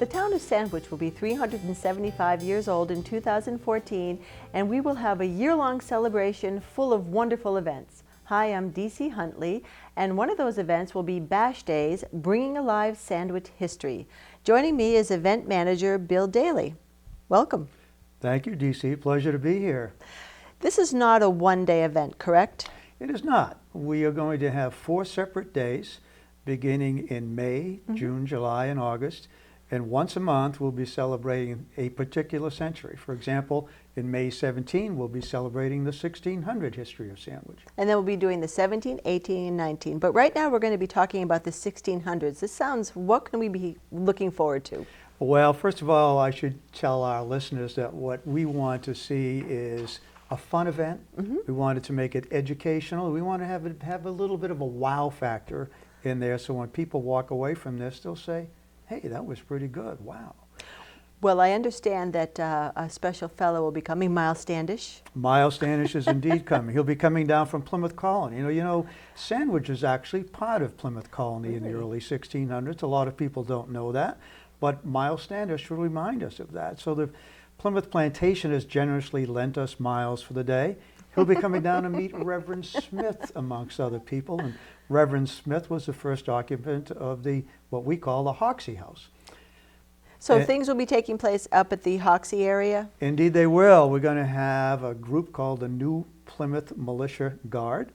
the town of Sandwich will be 375 years old in 2014, and we will have a year-long celebration full of wonderful events. Hi, I'm DC Huntley, and one of those events will be Bash Days, Bringing Alive Sandwich History. Joining me is event manager Bill Daly. Welcome. Thank you, DC. Pleasure to be here. This is not a one-day event, correct? It is not. We are going to have 4 separate days beginning in May, June, July, and August. And once a month, we'll be celebrating a particular century. For example, in May 17, we'll be celebrating the 1600 history of Sandwich. And then we'll be doing the 17, 18, and 19. But right now, we're going to be talking about the 1600s. This sounds, what can we be looking forward to? Well, first of all, I should tell our listeners that what we want to see is a fun event. We wanted to make it educational. We want to have a little bit of a wow factor in there, so when people walk away from this, they'll say, hey, that was pretty good, wow. Well, I understand that a special fellow will be coming, Miles Standish. Miles Standish is indeed coming. He'll be coming down from Plymouth Colony. You know, Sandwich is actually part of Plymouth Colony in the early 1600s. A lot of people don't know that, but Miles Standish will remind us of that. So the Plymouth Plantation has generously lent us Miles for the day. He'll be coming down to meet Reverend Smith, amongst other people. And Reverend Smith was the first occupant of what we call the Hoxie House. So things will be taking place up at the Hoxie area? Indeed they will. We're going to have a group called the New Plymouth Militia Guard,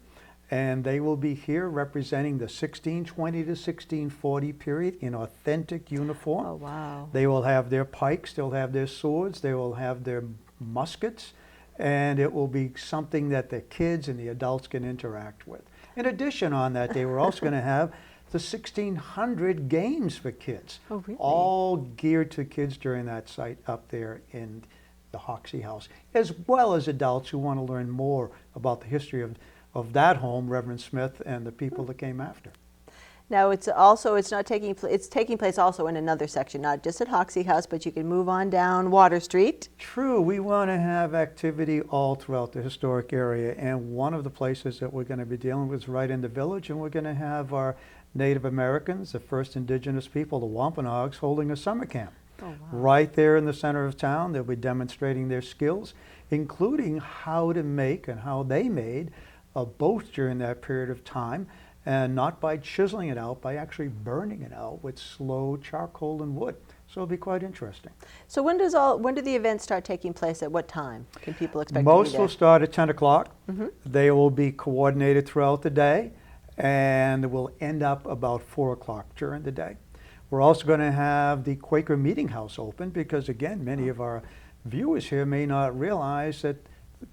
and they will be here representing the 1620 to 1640 period in authentic uniform. Oh, wow. They will have their pikes, they'll have their swords, they will have their muskets, and it will be something that the kids and the adults can interact with. In addition, on that day, we're also going to have the 1600 games for kids. Oh, really? All geared to kids during that site up there in the Hoxie House, as well as adults who want to learn more about the history of that home, Reverend Smith, and the people that came after. Now, it's taking place also in another section, not just at Hoxie House, but you can move on down Water Street. True, we want to have activity all throughout the historic area, and one of the places that we're going to be dealing with is right in the village, and we're going to have our Native Americans, the first indigenous people, the Wampanoags, holding a summer camp. Oh, wow. Right there in the center of town. They'll be demonstrating their skills, including how to make and how they made a boat during that period of time, and not by chiseling it out, by actually burning it out with slow charcoal and wood. So it'll be quite interesting. So when do the events start taking place? At what time can people expect to be Most there? will start at 10 o'clock. They will be coordinated throughout the day, and will end up about 4 o'clock during the day. We're also going to have the Quaker Meeting House open because, again, many of our viewers here may not realize that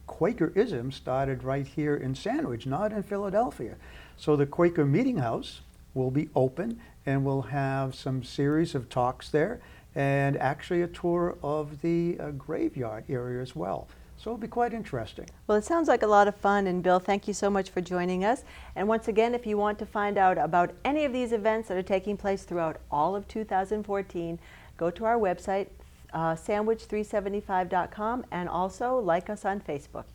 Quakerism started right here in Sandwich, not in Philadelphia. So the Quaker Meeting House will be open, and we'll have some series of talks there, and actually a tour of the graveyard area as well. So it'll be quite interesting. Well, it sounds like a lot of fun, and Bill, thank you so much for joining us. And once again, if you want to find out about any of these events that are taking place throughout all of 2014, go to our website, sandwich375.com, and also like us on Facebook.